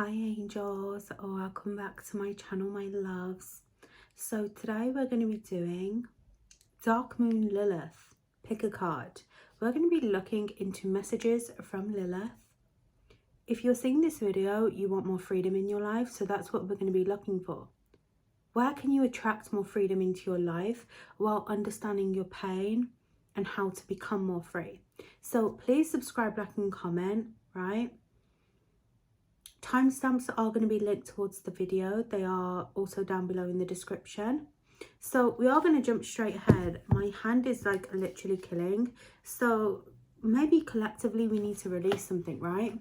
Hi angels, welcome back to my channel, my loves. So today we're going to be doing Dark Moon Lilith. Pick a card. We're going to be looking into messages from Lilith. If you're seeing this video, you want more freedom in your life, so that's what we're going to be looking for. Where can you attract more freedom into your life while understanding your pain and how to become more free? So please subscribe, like and comment, right? Timestamps are going to be linked towards the video. They are also down below in the description. So we are going to jump straight ahead. My hand is like literally killing. So maybe collectively we need to release something, right?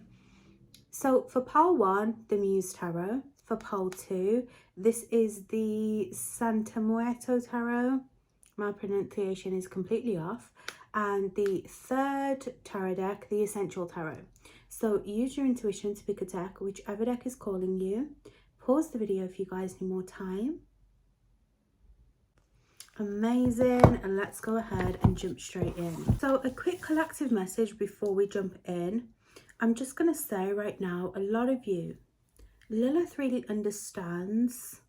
So for pile 1, the Muse Tarot. For pile 2, this is the Santa Muerto Tarot. My pronunciation is completely off. And the third tarot deck, the Essential Tarot. So use your intuition to pick a deck, whichever deck is calling you. Pause the video if you guys need more time. Amazing, and let's go ahead and jump straight in. So a quick collective message before we jump in. I'm just going to say right now, a lot of you, Lilith really understands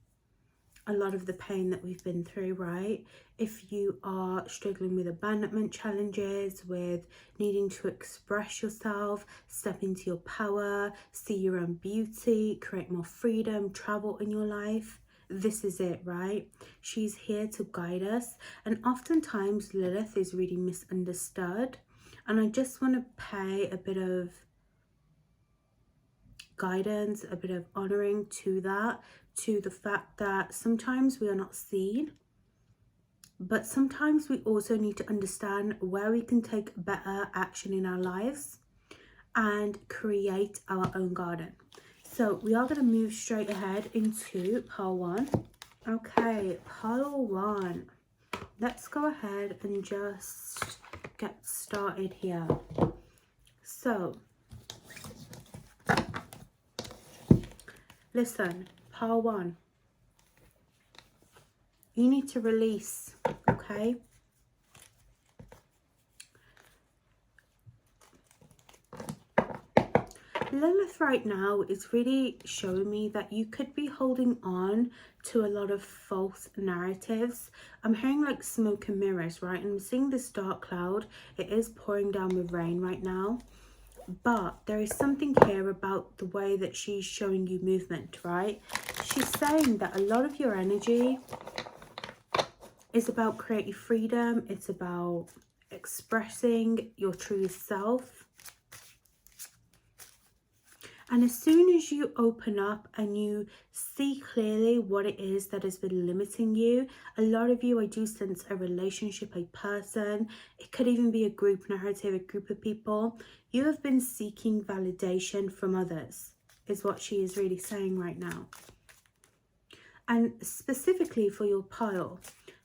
a lot of the pain that we've been through, right? If you are struggling with abandonment challenges, with needing to express yourself, step into your power, see your own beauty, create more freedom, travel in your life, this is it, right? She's here to guide us. And oftentimes Lilith is really misunderstood. And I just want to pay a bit of guidance, a bit of honoring to that, to the fact that sometimes we are not seen, but sometimes we also need to understand where we can take better action in our lives and create our own garden. So we are going to move straight ahead into pile 1. Okay, pile 1. Let's go ahead and just get started here. So listen, pile 1, you need to release, okay? Lilith right now is really showing me that you could be holding on to a lot of false narratives. I'm hearing like smoke and mirrors, right? And I'm seeing this dark cloud. It is pouring down with rain right now. But there is something here about the way that she's showing you movement, right? She's saying that a lot of your energy is about creative freedom. It's about expressing your true self. And as soon as you open up and you see clearly what it is that has been limiting you, a lot of you, I do sense a relationship, a person. It could even be a group narrative, a group of people. You have been seeking validation from others, is what she is really saying right now. And specifically for your pile,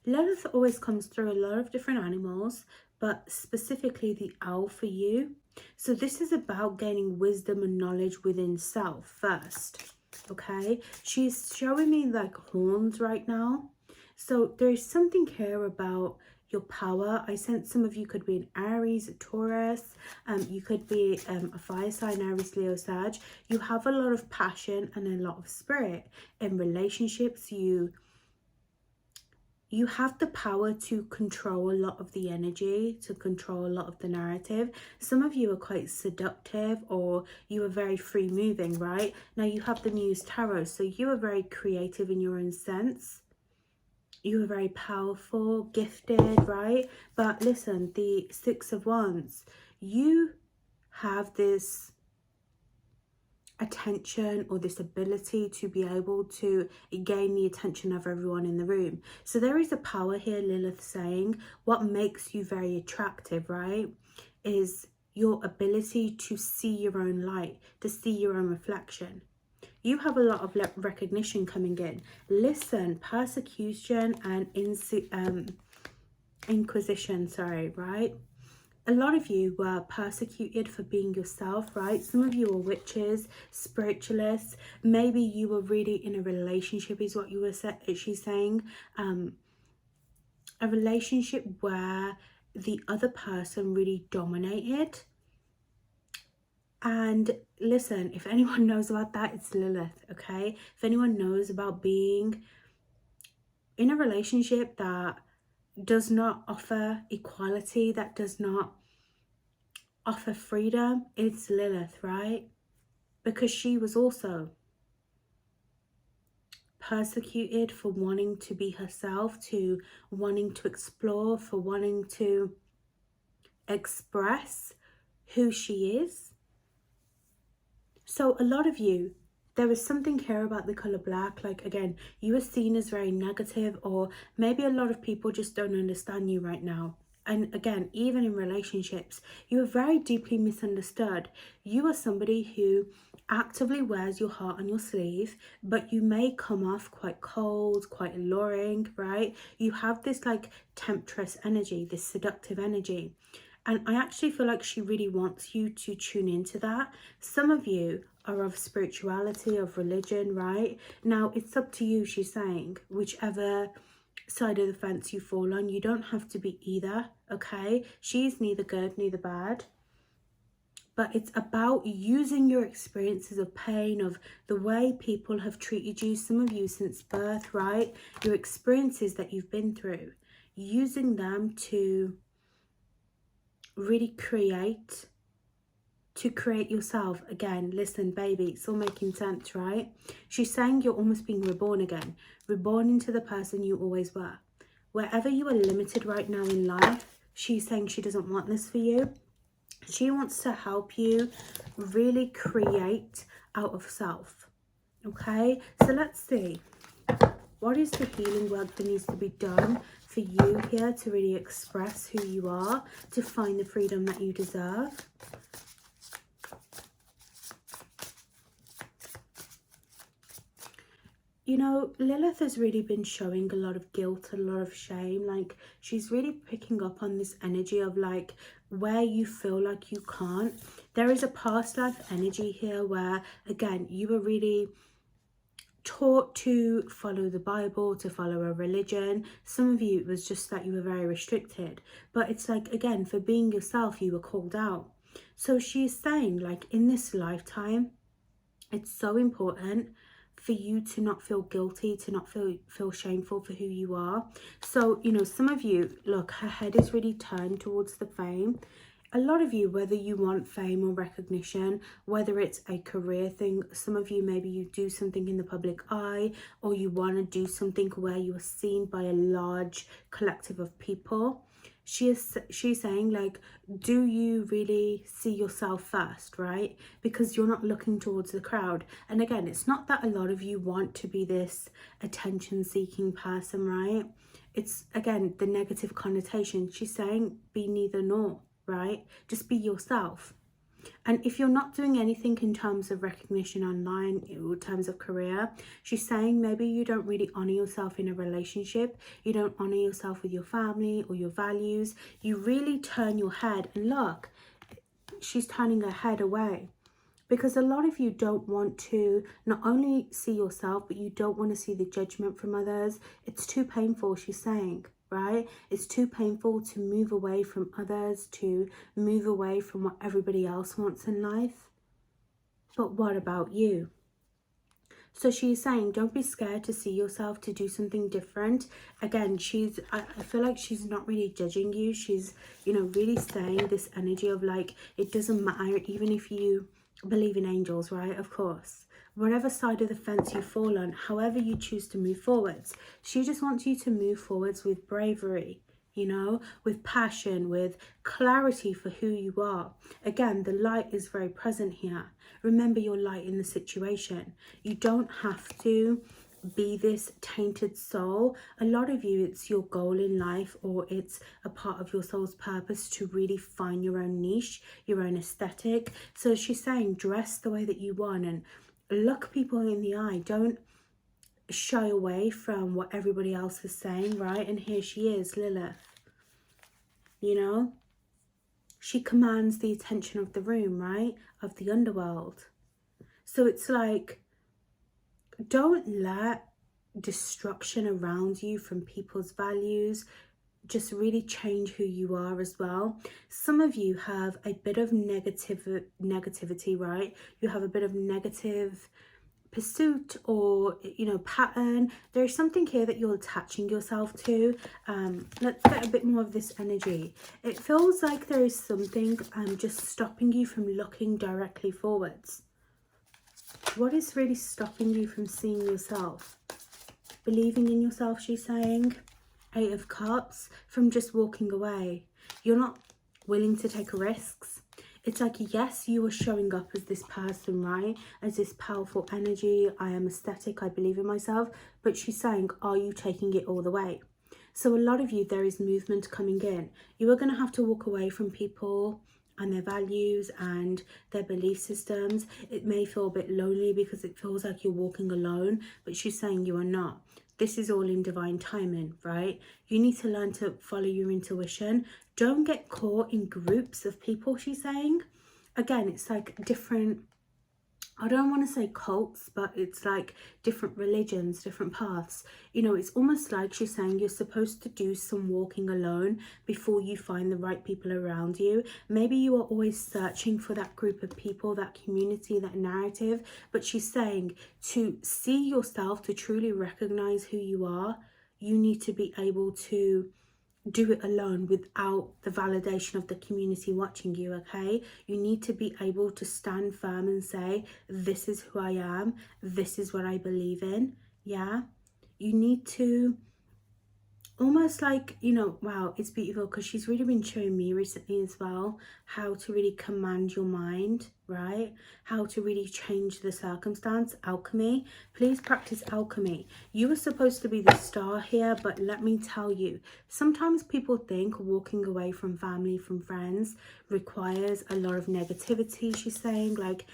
Lilith always comes through a lot of different animals, but specifically the owl for you. So this is about gaining wisdom and knowledge within self first, okay? She's showing me like horns right now. So there's something here about your power. I sense some of you could be an Aries, a Taurus. You could be a fire sign, Aries, Leo, Sag. You have a lot of passion and a lot of spirit. In relationships, you have the power to control a lot of the energy, to control a lot of the narrative. Some of you are quite seductive, or you are very free moving, right? Now you have the Muse Tarot, so you are very creative in your own sense. You are very powerful, gifted, right? But listen, the Six of Wands, you have this attention or this ability to be able to gain the attention of everyone in the room. So there is a power here, Lilith saying, what makes you very attractive, right, is your ability to see your own light, to see your own reflection. You have a lot of recognition coming in. Listen, persecution and inquisition, right? A lot of you were persecuted for being yourself, right? Some of you are witches, spiritualists. Maybe you were really in a relationship, is what you were she's saying. A relationship where the other person really dominated And listen, if anyone knows about that, it's Lilith, okay? If anyone knows about being in a relationship that does not offer equality, that does not offer freedom, it's Lilith, right? Because she was also persecuted for wanting to be herself, to wanting to explore, for wanting to express who she is. So a lot of you, there is something here about the color black. Like, again, you are seen as very negative, or maybe a lot of people just don't understand you right now. And again, even in relationships, you are very deeply misunderstood. You are somebody who actively wears your heart on your sleeve, but you may come off quite cold, quite alluring, right? You have this like temptress energy, this seductive energy. And I actually feel like she really wants you to tune into that. Some of you are of spirituality, of religion, right? Now, it's up to you, she's saying, whichever side of the fence you fall on. You don't have to be either, okay? She's neither good, neither bad. But it's about using your experiences of pain, of the way people have treated you, some of you since birth, right? Your experiences that you've been through, using them to really create yourself again. Listen, baby, it's all making sense, right? She's saying you're almost being reborn again, reborn into the person you always were. Wherever you are limited right now in life, she's saying she doesn't want this for you. She wants to help you really create out of self, okay? So let's see, what is the healing work that needs to be done for you here to really express who you are, to find the freedom that you deserve? You know, Lilith has really been showing a lot of guilt, a lot of shame. Like, she's really picking up on this energy of like where you feel like you can't. There is a past life energy here where, again, you were really taught to follow the Bible, to follow a religion. Some of you, it was just that you were very restricted. But it's like, again, for being yourself, you were called out. So she's saying, like, in this lifetime, it's so important for you to not feel guilty, to not feel shameful for who you are. So, you know, some of you, look, her head is really turned towards the fame. A lot of you, whether you want fame or recognition, whether it's a career thing, some of you, maybe you do something in the public eye, or you want to do something where you are seen by a large collective of people. She's saying, like, do you really see yourself first, right? Because you're not looking towards the crowd. And again, it's not that a lot of you want to be this attention seeking person, right? It's, again, the negative connotation. She's saying be neither nor, right? Just be yourself. And if you're not doing anything in terms of recognition online, in terms of career, she's saying maybe you don't really honor yourself in a relationship. You don't honor yourself with your family or your values. You really turn your head, and look, she's turning her head away. Because a lot of you don't want to not only see yourself, but you don't want to see the judgment from others. It's too painful, she's saying, right? It's too painful to move away from others, to move away from what everybody else wants in life. But what about you? So she's saying, don't be scared to see yourself, to do something different. Again, I feel like she's not really judging you. She's, you know, really saying this energy of like, it doesn't matter even if you believe in angels, right? Of course. Whatever side of the fence you fall on, however you choose to move forwards, she just wants you to move forwards with bravery, you know, with passion, with clarity for who you are. Again, the light is very present here. Remember your light in the situation. You don't have to be this tainted soul. A lot of you, it's your goal in life, or it's a part of your soul's purpose to really find your own niche, your own aesthetic. So she's saying, dress the way that you want and look people in the eye. Don't shy away from what everybody else is saying, right? And here she is, Lilith. You know, she commands the attention of the room, right? Of the underworld. So it's like, don't let destruction around you from people's values, just really change who you are as well. Some of you have a bit of negativity, right? You have a bit of negative pursuit or, you know, pattern. There's something here that you're attaching yourself to. Let's get a bit more of this energy. It feels like there is something just stopping you from looking directly forwards. What is really stopping you from seeing yourself, believing in yourself? She's saying 8 of Cups, from just walking away. You're not willing to take risks. It's like, yes, you are showing up as this person, right? As this powerful energy. I am aesthetic. I believe in myself. But she's saying, are you taking it all the way? So a lot of you, there is movement coming in. You are going to have to walk away from people and their values and their belief systems. It may feel a bit lonely because it feels like you're walking alone. But she's saying you are not. This is all in divine timing, right? You need to learn to follow your intuition. Don't get caught in groups of people, she's saying. Again, it's like different, I don't want to say cults, but it's like different religions, different paths. You know, it's almost like she's saying you're supposed to do some walking alone before you find the right people around you. Maybe you are always searching for that group of people, that community, that narrative. But she's saying to see yourself, to truly recognize who you are, you need to be able to do it alone without the validation of the community watching you, okay? You need to be able to stand firm and say, this is who I am, this is what I believe in, yeah? You need to almost like, you know, wow, it's beautiful because she's really been showing me recently as well how to really command your mind, right? How to really change the circumstance. Alchemy. Please practice alchemy. You were supposed to be the star here, but let me tell you, sometimes people think walking away from family, from friends requires a lot of negativity. She's saying like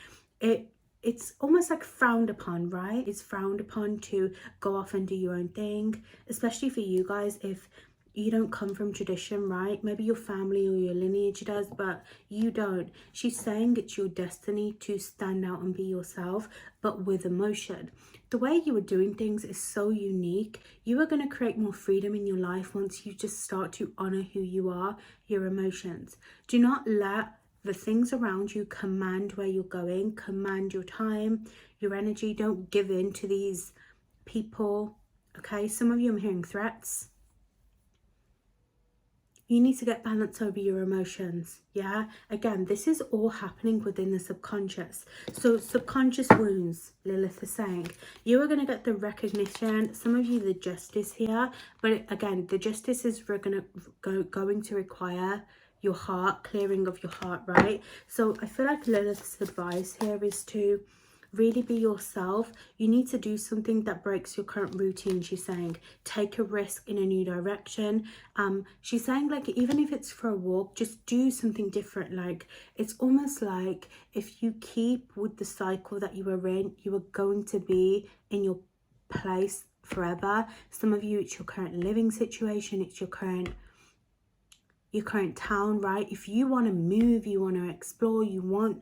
it's almost like frowned upon, right? It's frowned upon to go off and do your own thing, especially for you guys if you don't come from tradition, right? Maybe your family or your lineage does, but you don't. She's saying it's your destiny to stand out and be yourself, but with emotion. The way you are doing things is so unique. You are going to create more freedom in your life once you just start to honor who you are, your emotions. Do not let the things around you command where you're going, command your time, your energy. Don't give in to these people, okay? Some of you, I'm hearing threats. You need to get balance over your emotions, yeah? Again, this is all happening within the subconscious. So subconscious wounds, Lilith is saying. You are going to get the recognition. Some of you, the justice here. But again, the justice is going to require your heart, clearing of your heart, right? So I feel like Lilith's advice here is to really be yourself. You need to do something that breaks your current routine, she's saying. Take a risk in a new direction. She's saying like even if it's for a walk, just do something different. Like it's almost like if you keep with the cycle that you are in, you are going to be in your place forever. Some of you, it's your current living situation, it's your current town, right? If you want to move, you want to explore, you want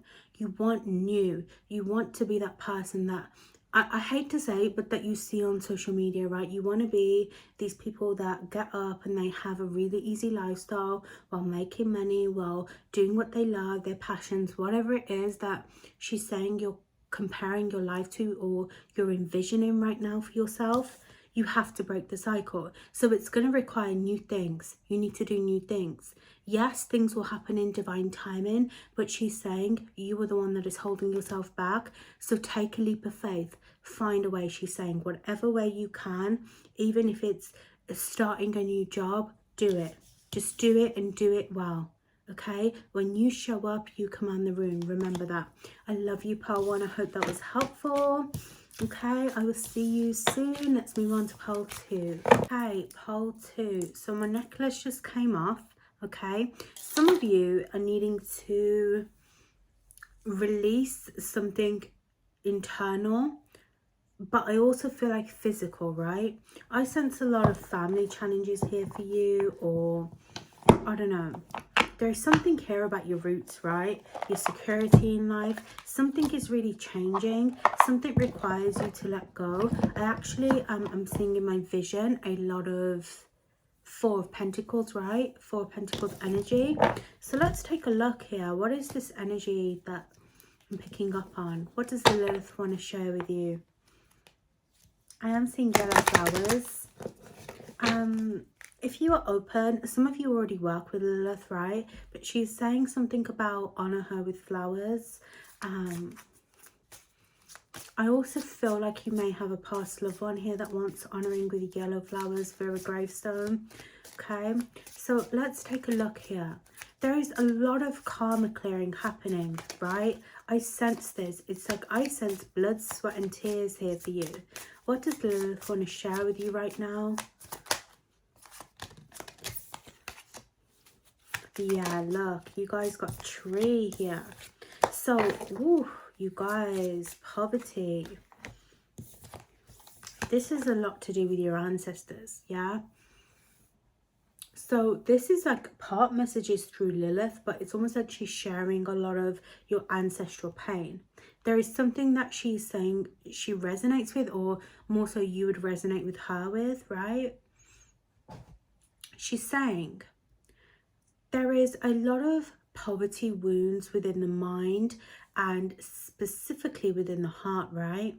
new, you want to be that person that I hate to say, but that you see on social media, right? You want to be these people that get up and they have a really easy lifestyle while making money, while doing what they love, their passions, whatever it is that she's saying you're comparing your life to or you're envisioning right now for yourself. You have to break the cycle. So it's going to require new things. You need to do new things. Yes, things will happen in divine timing, but she's saying you are the one that is holding yourself back. So take a leap of faith. Find a way, she's saying. Whatever way you can, even if it's starting a new job, do it. Just do it and do it well. Okay? When you show up, you command the room. Remember that. I love you, Pearl 1. I hope that was helpful. Okay, I will see you soon. Let's move on to pole 2. Okay, pole 2. So my necklace just came off. Okay, some of you are needing to release something internal, but I also feel like physical, right? I sense a lot of family challenges here for you, or I don't know. There's something here about your roots, right? Your security in life. Something is really changing. Something requires you to let go. I actually, I'm seeing in my vision a lot of Four of Pentacles, right? Four of Pentacles energy. So let's take a look here. What is this energy that I'm picking up on? What does the Lilith want to share with you? I am seeing yellow flowers. If you are open, some of you already work with Lilith, right? But she's saying something about honor her with flowers. I also feel like you may have a past loved one here that wants honouring with yellow flowers for a gravestone. Okay, so let's take a look here. There is a lot of karma clearing happening, right? I sense this. It's like I sense blood, sweat and tears here for you. What does Lilith want to share with you right now? Yeah, look, you guys got tree here. So, woo, you guys, poverty. This is a lot to do with your ancestors, yeah? So this is like part messages through Lilith, but it's almost like she's sharing a lot of your ancestral pain. There is something that she's saying she resonates with, or more so you would resonate with her with, right? She's saying there is a lot of poverty wounds within the mind and specifically within the heart, right?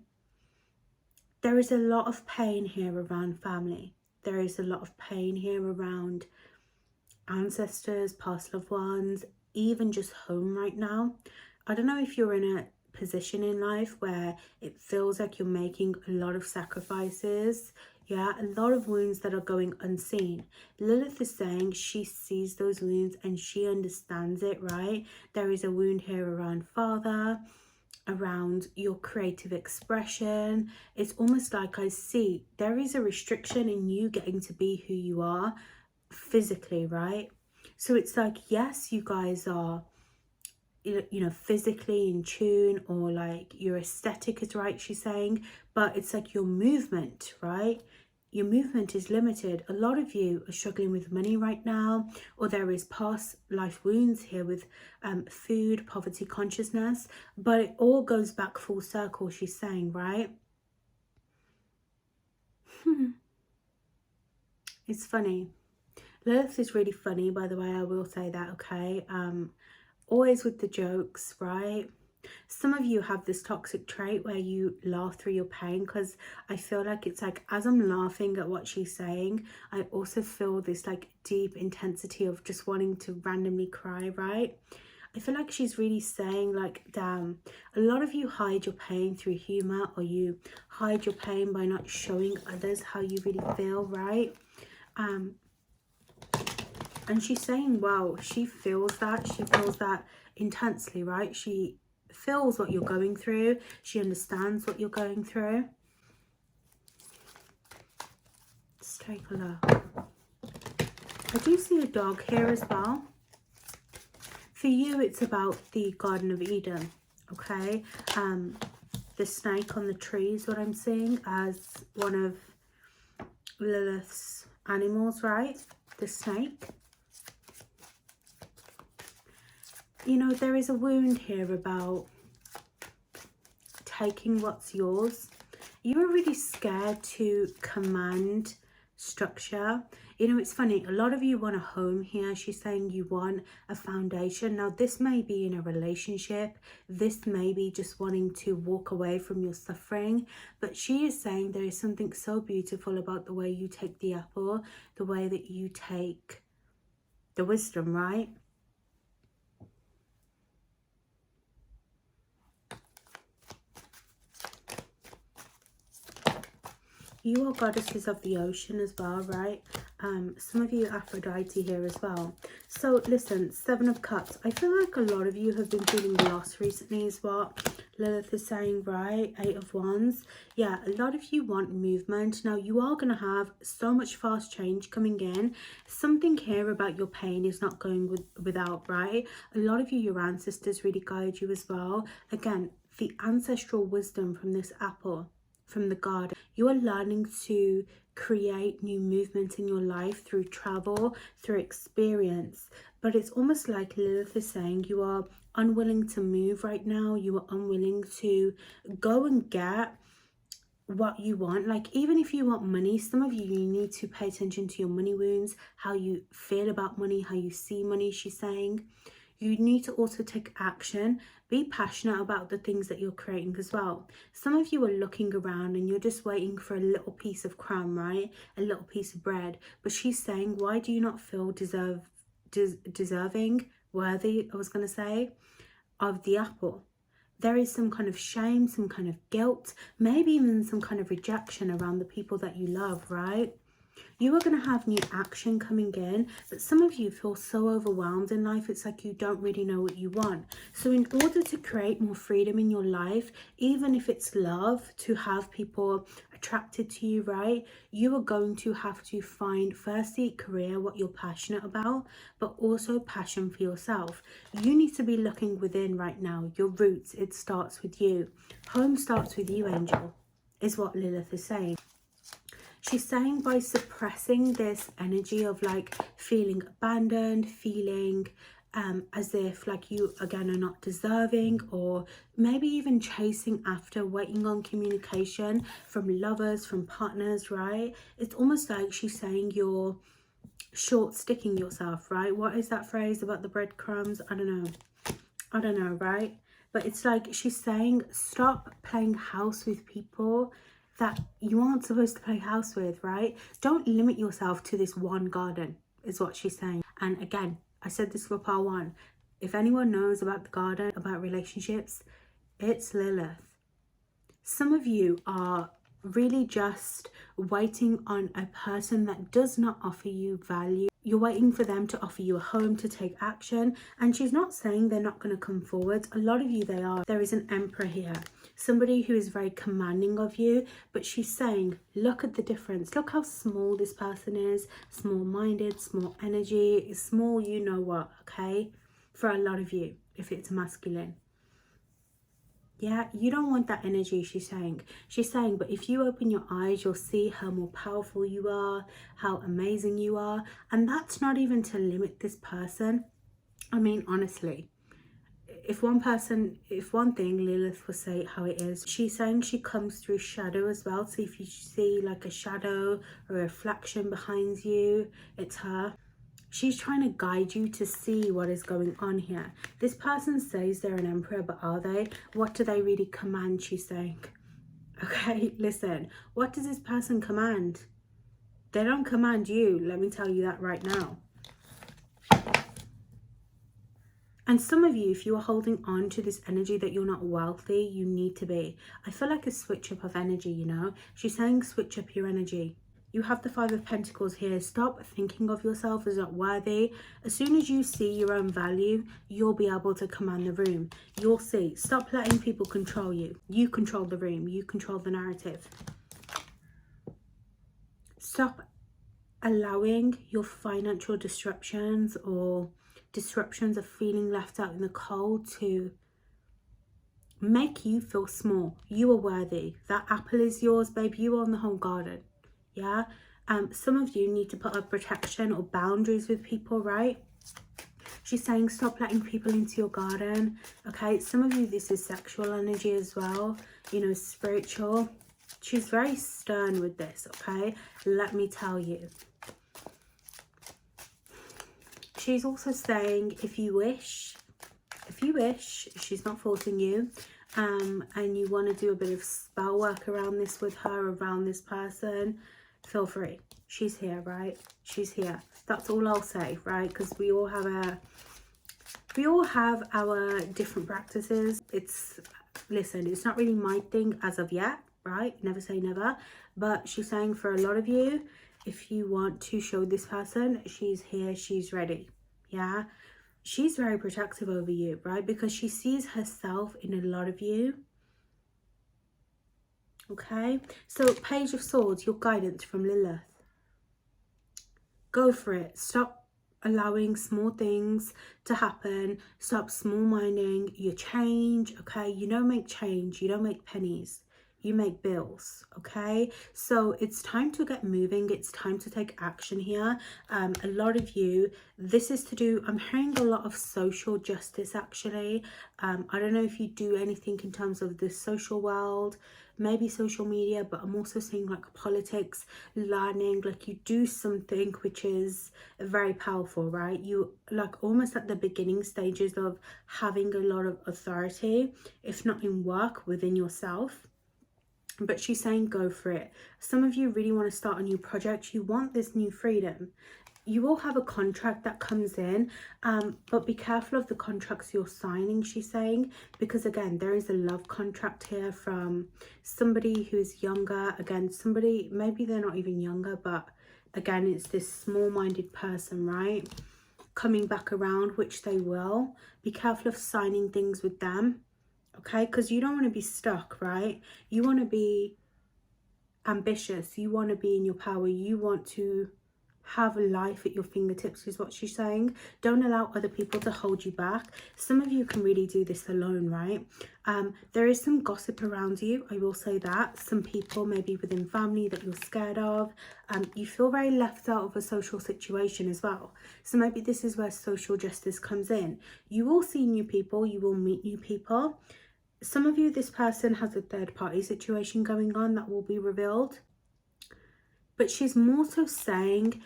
There is a lot of pain here around family. There is a lot of pain here around ancestors, past loved ones, even just home right now. I don't know if you're in a position in life where it feels like you're making a lot of sacrifices. Yeah, a lot of wounds that are going unseen. Lilith is saying she sees those wounds and she understands it, right? There is a wound here around father, around your creative expression. It's almost like I see there is a restriction in you getting to be who you are physically, right? So it's like, yes, you guys are, you know, physically in tune, or like your aesthetic is right, she's saying, but it's like your movement, right? Your movement is limited. A lot of you are struggling with money right now, or there is past life wounds here with food, poverty consciousness, but it all goes back full circle, she's saying, right? It's funny. Lilith is really funny, by the way, I will say that, okay? Always with the jokes, right? Some of you have this toxic trait where you laugh through your pain, because I feel like it's like as I'm laughing at what she's saying, I also feel this like deep intensity of just wanting to randomly cry, right? I feel like she's really saying like, damn, a lot of you hide your pain through humor, or you hide your pain by not showing others how you really feel, right? And she's saying, wow, she feels that intensely, right? She feels what you're going through. She understands what you're going through. Let's take a look. I do see a dog here as well. For you, it's about the Garden of Eden, okay? The snake on the tree is what I'm seeing as one of Lilith's animals, right? The snake. You know, there is a wound here about taking what's yours. You are really scared to command structure. You know, it's funny, a lot of you want a home here. She's saying you want a foundation. Now, this may be in a relationship. This may be just wanting to walk away from your suffering. But she is saying there is something so beautiful about the way you take the apple, the way that you take the wisdom, right? You are goddesses of the ocean as well, right? Some of you Aphrodite here as well. So listen, Seven of Cups. I feel like a lot of you have been feeling lost recently is what Lilith is saying, right? Eight of Wands. Yeah, a lot of you want movement. Now, you are going to have so much fast change coming in. Something here about your pain is not going without, right? A lot of you, your ancestors really guide you as well. Again, the ancestral wisdom from this apple, from the garden. You are learning to create new movement in your life through travel, through experience. But it's almost like Lilith is saying you are unwilling to move right now. You are unwilling to go and get what you want. Like, even if you want money, some of you need to pay attention to your money wounds, how you feel about money, how you see money. She's saying you need to also take action, be passionate about the things that you're creating as well. Some of you are looking around and you're just waiting for a little piece of crumb, right? A little piece of bread. But she's saying, why do you not feel deserving, worthy, I was going to say, of the apple? There is some kind of shame, some kind of guilt, maybe even some kind of rejection around the people that you love, right? You are going to have new action coming in, but some of you feel so overwhelmed in life, it's like you don't really know what you want. So in order to create more freedom in your life, even if it's love, to have people attracted to you, right, you are going to have to find, firstly, career, what you're passionate about, but also passion for yourself. You need to be looking within right now, your roots. It starts with you. Home starts with you, angel, is what Lilith is saying. She's saying by suppressing this energy of like feeling abandoned, feeling as if like you again are not deserving, or maybe even chasing after, waiting on communication from lovers, from partners, right? It's almost like she's saying you're short sticking yourself, right? What is that phrase about the breadcrumbs? I don't know, right? But it's like she's saying stop playing house with people that you aren't supposed to play house with, right? Don't limit yourself to this one garden, is what she's saying. And again, I said this for part 1. If anyone knows about the garden, about relationships, it's Lilith. Some of you are really just waiting on a person that does not offer you value. You're waiting for them to offer you a home, to take action. And she's not saying they're not going to come forward. A lot of you, they are. There is an emperor here. Somebody who is very commanding of you. But she's saying, look at the difference. Look how small this person is. Small-minded, small energy. Small, you know what, okay? For a lot of you, if it's masculine. Yeah, you don't want that energy, she's saying. She's saying, but if you open your eyes, you'll see how more powerful you are, how amazing you are. And that's not even to limit this person. I mean, honestly, if one thing, Lilith will say how it is. She's saying she comes through shadow as well. So if you see like a shadow or a reflection behind you, it's her. She's trying to guide you to see what is going on here. This person says they're an emperor, but are they? What do they really command, she's saying? Okay, listen. What does this person command? They don't command you. Let me tell you that right now. And some of you, if you are holding on to this energy that you're not wealthy, you need to be. I feel like a switch up of energy, you know? She's saying switch up your energy. You have the 5 of Pentacles here. Stop thinking of yourself as not worthy. As soon as you see your own value, you'll be able to command the room. You'll see. Stop letting people control you. You control the room. You control the narrative. Stop allowing your financial disruptions or disruptions of feeling left out in the cold to make you feel small. You are worthy. That apple is yours, babe. You own the whole garden. Yeah. Some of you need to put up protection or boundaries with people, right? She's saying stop letting people into your garden. Okay, some of you, this is sexual energy as well, you know, spiritual. She's very stern with this, okay? Let me tell you. She's also saying if you wish, she's not forcing you, and you want to do a bit of spell work around this with her, around this person, feel free. She's here, right? She's here. That's all I'll say, right? Because we all have our different practices. Listen, it's not really my thing as of yet, right? Never say never. But she's saying for a lot of you, if you want to show this person, she's here, she's ready. Yeah, she's very protective over you, right? Because she sees herself in a lot of you. Okay, so Page of Swords, your guidance from Lilith. Go for it. Stop allowing small things to happen. Stop small minding your change. Okay, you don't make change, you don't make pennies, you make bills. Okay, so it's time to get moving. It's time to take action here. A lot of you, this is to do, I'm hearing a lot of social justice actually. I don't know if you do anything in terms of the social world. maybe social media, but I'm also seeing like politics, learning, like you do something which is very powerful, right? You like almost at the beginning stages of having a lot of authority, if not in work, within yourself. But she's saying go for it. Some of you really want to start a new project. You want this new freedom. You will have a contract that comes in, but be careful of the contracts you're signing, she's saying, because again, there is a love contract here from somebody who's younger. Again, somebody, maybe they're not even younger, but again, it's this small-minded person, right? Coming back around, which they will. Be careful of signing things with them, okay? Because you don't want to be stuck, right? You want to be ambitious. You want to be in your power. You want to have a life at your fingertips, is what she's saying. Don't allow other people to hold you back. Some of you can really do this alone, right? There is some gossip around you, I will say that. Some people maybe within family that you're scared of. You feel very left out of a social situation as well. So maybe this is where social justice comes in. You will see new people, you will meet new people. Some of you, this person has a third party situation going on that will be revealed. But she's more so saying,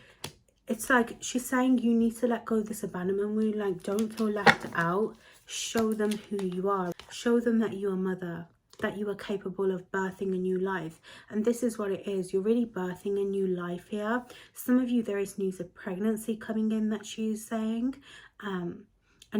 it's like she's saying you need to let go of this abandonment wound. Like, don't feel left out. Show them who you are. Show them that you're a mother, that you are capable of birthing a new life. And this is what it is. You're really birthing a new life here. Some of you, there is news of pregnancy coming in that she's saying. And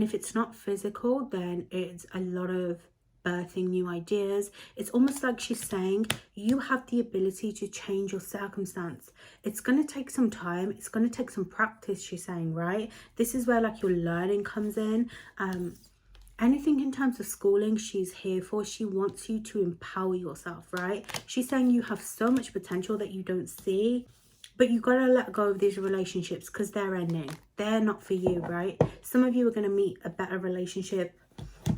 if it's not physical, then it's a lot of birthing new ideas. It's almost like she's saying you have the ability to change your circumstance. It's going to take some time, it's going to take some practice, she's saying, right? This is where like your learning comes in. Anything in terms of schooling, she's here for. She wants you to empower yourself, right? She's saying you have so much potential that you don't see, but you got to let go of these relationships because they're ending. They're not for you, right? Some of you are going to meet a better relationship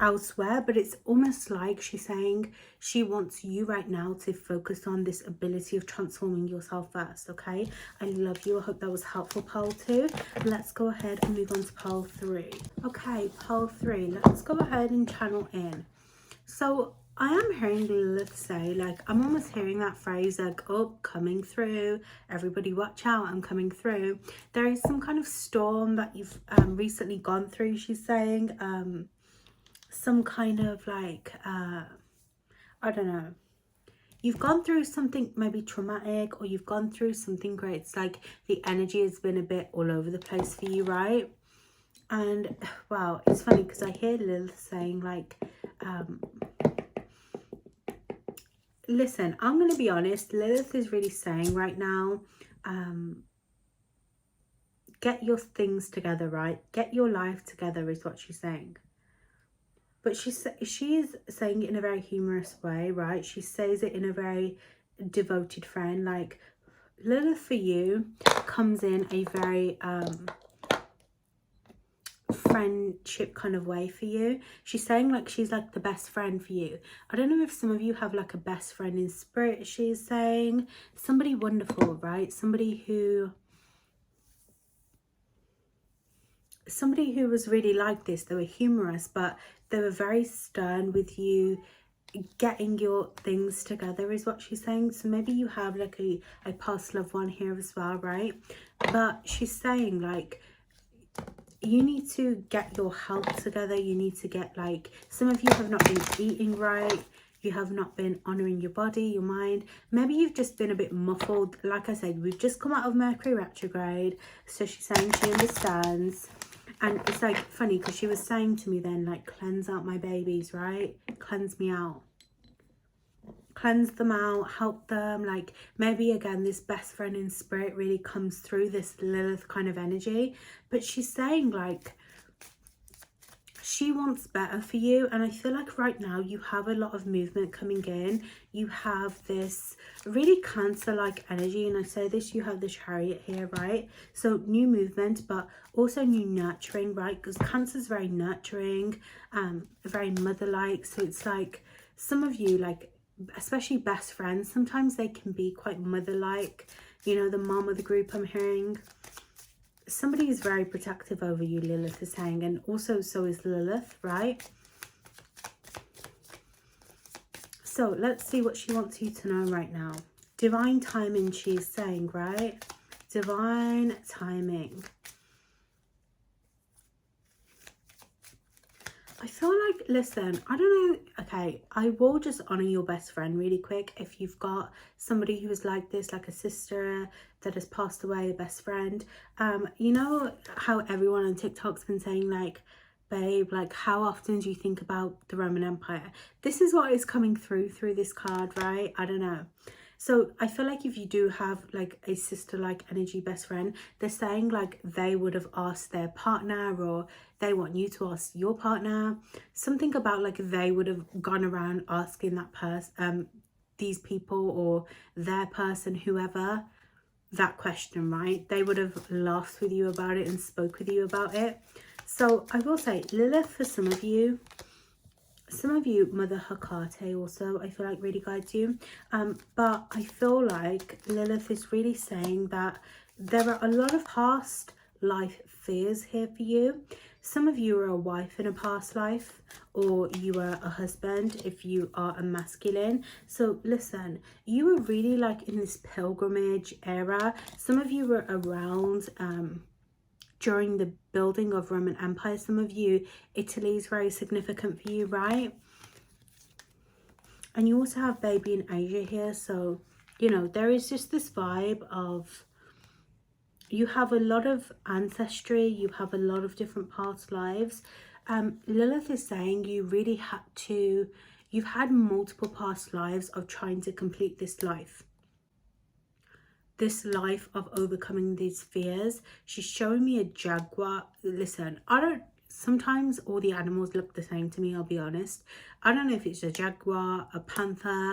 elsewhere, but it's almost like she's saying she wants you right now to focus on this ability of transforming yourself first, okay? I love you. I hope that was helpful, Pearl 2. Let's go ahead and move on to Pearl 3. Okay, Pearl 3, let's go ahead and channel in. So I am hearing Lilith say, like, I'm almost hearing that phrase like, oh, coming through, everybody watch out, I'm coming through. There is some kind of storm that you've recently gone through, she's saying. Some kind of like, I don't know. You've gone through something maybe traumatic, or you've gone through something great. It's like the energy has been a bit all over the place for you, right? And wow, it's funny because I hear Lilith saying like, listen, I'm going to be honest. Lilith is really saying right now, get your things together, right? Get your life together is what she's saying. But she is saying it in a very humorous way, right? She says it in a very devoted friend. Like, Lilith for you comes in a very friendship kind of way for you. She's saying like she's like the best friend for you. I don't know if some of you have like a best friend in spirit, she's saying. Somebody wonderful, right? Somebody who was really like this. They were humorous, but they were very stern with you getting your things together is what she's saying. So maybe you have like a past loved one here as well, right? But she's saying like you need to get your health together. You need to get like, some of you have not been eating right. You have not been honouring your body, your mind. Maybe you've just been a bit muffled. Like I said, we've just come out of Mercury retrograde. So she's saying she understands. And it's like funny because she was saying to me then, like, cleanse out my babies, right? Cleanse me out. Cleanse them out, help them. Like, maybe again, this best friend in spirit really comes through, this Lilith kind of energy. But she's saying like, she wants better for you. And I feel like right now you have a lot of movement coming in. You have this really Cancer-like energy. And I say this, you have the Chariot here, right? So new movement, but also new nurturing, right? Because Cancer is very nurturing, very mother-like. So it's like some of you, like, especially best friends, sometimes they can be quite mother-like. You know, the mom of the group I'm hearing. Somebody is very protective over you, Lilith is saying, and also so is Lilith, right? So let's see what she wants you to know right now. Divine timing, she's saying, right? Divine timing. I feel like, listen, I don't know, okay, I will just honour your best friend really quick. If you've got somebody who is like this, like a sister that has passed away, a best friend, you know how everyone on TikTok's been saying, like, babe, like, how often do you think about the Roman Empire? This is what is coming through this card, right? I don't know. So I feel like if you do have like a sister like energy best friend, they're saying like they would have asked their partner, or they want you to ask your partner. Something about like they would have gone around asking that person, these people or their person, whoever, that question, right? They would have laughed with you about it and spoke with you about it. So I will say, Lilith, for some of you, Mother Hecate also, I feel like really guides you. But I feel like Lilith is really saying that there are a lot of past life fears here for you. Some of you are a wife in a past life, or you are a husband if you are a masculine. So listen, you were really like in this pilgrimage era. Some of you were around during the building of Roman Empire. Some of you, Italy is very significant for you, right? And you also have baby in Asia here. So, you know, there is just this vibe of, you have a lot of ancestry, you have a lot of different past lives. Lilith is saying you really had to, you've had multiple past lives of trying to complete this life of overcoming these fears. She's showing me a jaguar. Listen, sometimes all the animals look the same to me, I'll be honest. I don't know if it's a jaguar, a panther,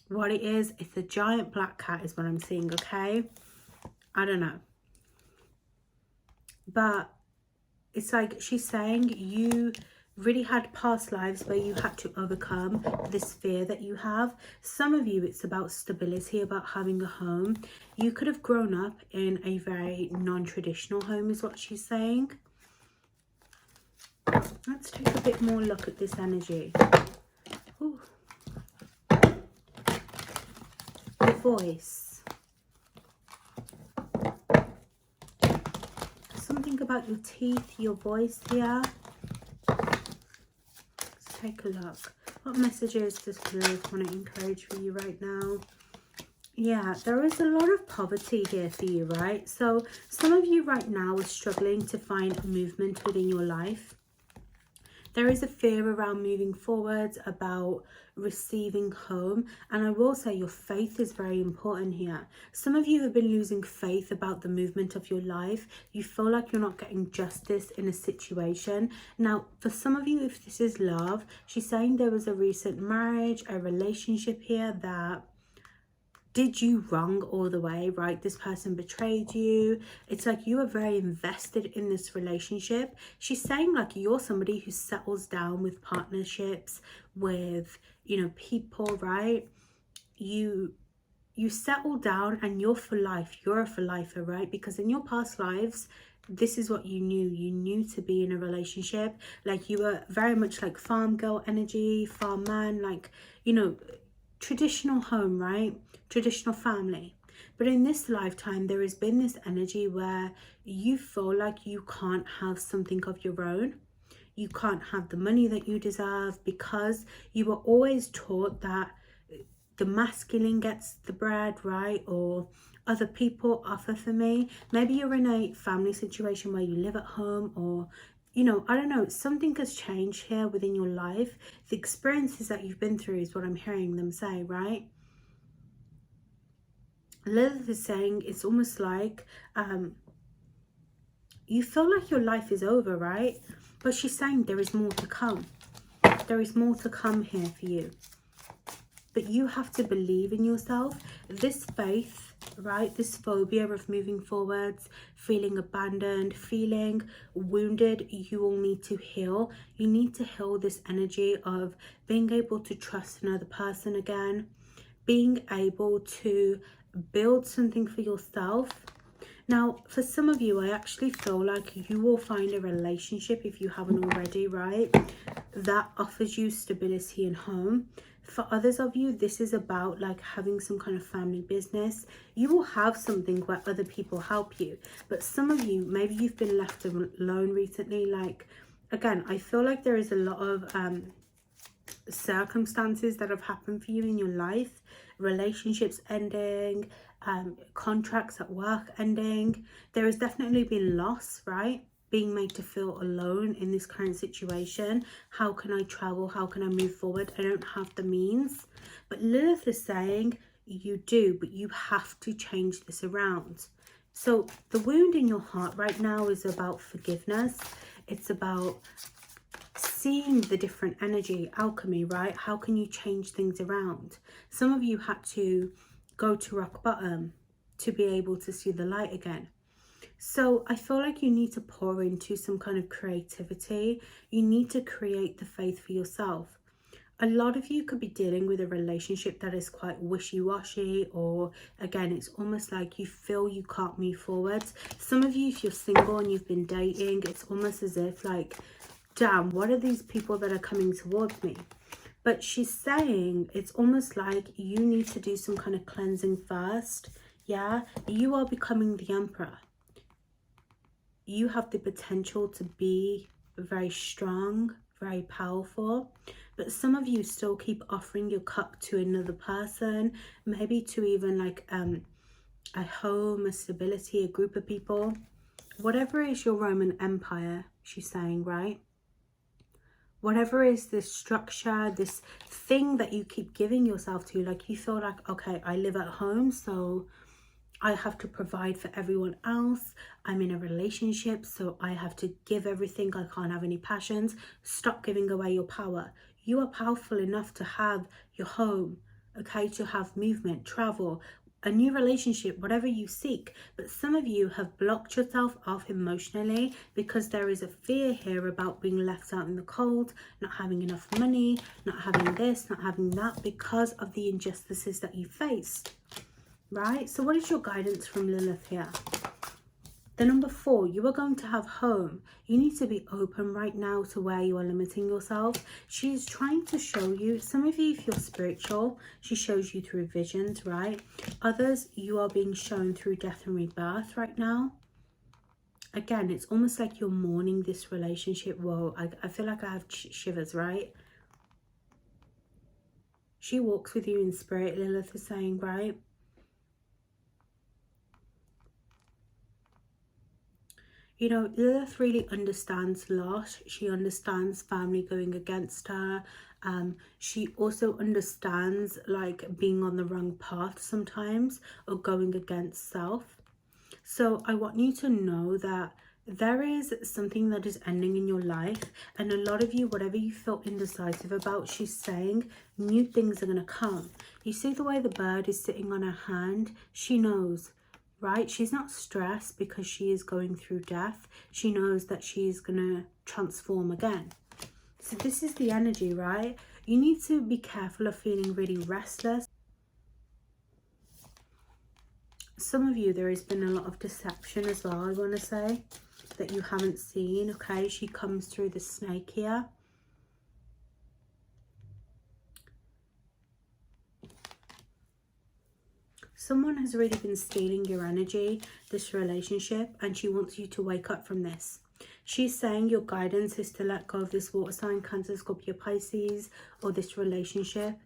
what it is. It's a giant black cat is what I'm seeing, okay? I don't know. But it's like she's saying you really had past lives where you had to overcome this fear that you have. Some of you, it's about stability, about having a home. You could have grown up in a very non-traditional home is what she's saying. Let's take a bit more look at this energy. Ooh. Your voice. Something about your teeth, your voice here. Take a look. What messages does Lilith want to encourage for you right now? Yeah, there is a lot of poverty here for you, right? So some of you right now are struggling to find movement within your life. There is a fear around moving forwards, about receiving home. And I will say your faith is very important here. Some of you have been losing faith about the movement of your life. You feel like you're not getting justice in a situation. Now, for some of you, if this is love, she's saying there was a recent marriage, a relationship here that did you wrong all the way, right? This person betrayed you. It's like you are very invested in this relationship. She's saying like you're somebody who settles down with partnerships, with, you know, people, right? You settle down and you're for life. You're a for lifer, right? Because in your past lives, this is what you knew. You knew to be in a relationship. Like you were very much like farm girl energy, farm man, like, you know, traditional home, right? Traditional family. But in this lifetime, there has been this energy where you feel like you can't have something of your own. You can't have the money that you deserve because you were always taught that the masculine gets the bread, right? Or other people offer for me. Maybe you're in a family situation where you live at home, or, you know, I don't know, something has changed here within your life. The experiences that you've been through is what I'm hearing them say, right? Lilith is saying it's almost like you feel like your life is over, right? But she's saying there is more to come. There is more to come here for you. But you have to believe in yourself. This faith, right? This phobia of moving forwards, feeling abandoned, feeling wounded, you will need to heal. You need to heal this energy of being able to trust another person again, being able to build something for yourself. Now, for some of you, I actually feel like you will find a relationship, if you haven't already, right, that offers you stability and home. For others of you, this is about like having some kind of family business. You will have something where other people help you. But some of you, maybe you've been left alone recently. Like, again, I feel like there is a lot of circumstances that have happened for you in your life. Relationships ending, contracts at work ending. There has definitely been loss, right? Being made to feel alone in this current situation. How can I travel? How can I move forward? I don't have the means. But Lilith is saying you do, but you have to change this around. So the wound in your heart right now is about forgiveness. It's about seeing the different energy, alchemy, right? How can you change things around? Some of you had to go to rock bottom to be able to see the light again. So I feel like you need to pour into some kind of creativity. You need to create the faith for yourself. A lot of you could be dealing with a relationship that is quite wishy-washy, or again, it's almost like you feel you can't move forward. Some of you, if you're single and you've been dating, it's almost as if like, damn, what are these people that are coming towards me? But she's saying it's almost like you need to do some kind of cleansing first. Yeah, you are becoming the emperor. You have the potential to be very strong, very powerful, but some of you still keep offering your cup to another person, maybe to even like a home, a stability, a group of people. Whatever is your Roman Empire, she's saying, right? Whatever is this structure, this thing that you keep giving yourself to, like you feel like, okay, I live at home, so I have to provide for everyone else. I'm in a relationship, so I have to give everything. I can't have any passions. Stop giving away your power. You are powerful enough to have your home, okay, to have movement, travel, a new relationship, whatever you seek. But some of you have blocked yourself off emotionally because there is a fear here about being left out in the cold, not having enough money, not having this, not having that, because of the injustices that you faced. Right? So what is your guidance from Lilith here? The number 4, you are going to have home. You need to be open right now to where you are limiting yourself. She's trying to show you, some of you, if you're spiritual, she shows you through visions, right? Others, you are being shown through death and rebirth right now. Again, it's almost like you're mourning this relationship. Whoa, I feel like I have shivers, right? She walks with you in spirit, Lilith is saying, right? You know, Lilith really understands loss. She understands family going against her. She also understands like being on the wrong path sometimes, or going against self. So I want you to know that there is something that is ending in your life, and a lot of you, whatever you felt indecisive about, she's saying new things are going to come. You see the way the bird is sitting on her hand? She knows. Right? She's not stressed because she is going through death. She knows that she's going to transform again. So this is the energy, right? You need to be careful of feeling really restless. Some of you, there has been a lot of deception as well, I want to say, that you haven't seen, okay? She comes through the snake here. Someone has really been stealing your energy, this relationship, and she wants you to wake up from this. She's saying your guidance is to let go of this water sign, Cancer, Scorpio, Pisces, or this relationship.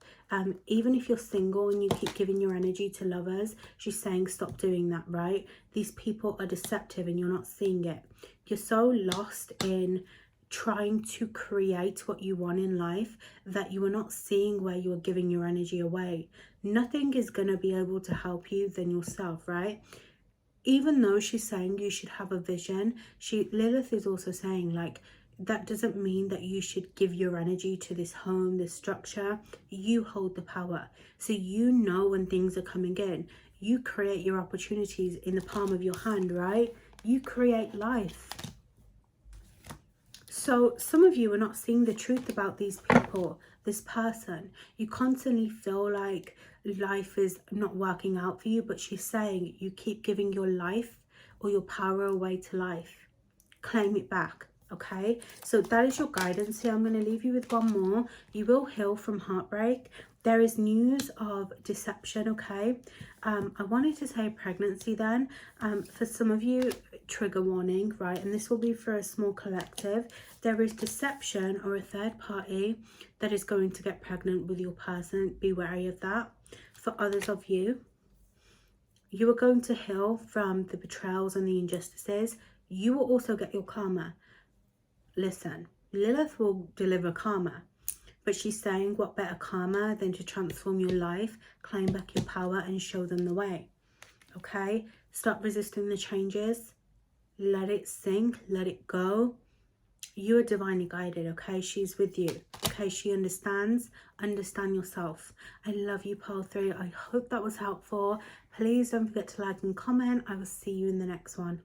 Even if you're single and you keep giving your energy to lovers, she's saying stop doing that, right? These people are deceptive and you're not seeing it. You're so lost in trying to create what you want in life that you are not seeing where you are giving your energy away. Nothing is going to be able to help you than yourself, right? Even though she's saying you should have a vision, Lilith is also saying like that doesn't mean that you should give your energy to this home, this structure. You hold the power, so you know when things are coming in. You create your opportunities in the palm of your hand, right? You create life. So some of you are not seeing the truth about these people, this person. You constantly feel like life is not working out for you, but she's saying you keep giving your life or your power away to life. Claim it back, okay? So that is your guidance here. I'm going to leave you with one more. You will heal from heartbreak. There is news of deception, okay? I wanted to say pregnancy then. For some of you, trigger warning, right? And this will be for a small collective. There is deception or a third party that is going to get pregnant with your person. Be wary of that. For others of you, you are going to heal from the betrayals and the injustices. You will also get your karma. Listen, Lilith will deliver karma. But she's saying, what better karma than to transform your life, claim back your power and show them the way. Okay? Stop resisting the changes. Let it sink. Let it go. You are divinely guided, okay? She's with you, okay? She understands. Understand yourself. I love you, Pole 3. I hope that was helpful. Please don't forget to like and comment. I will see you in the next one.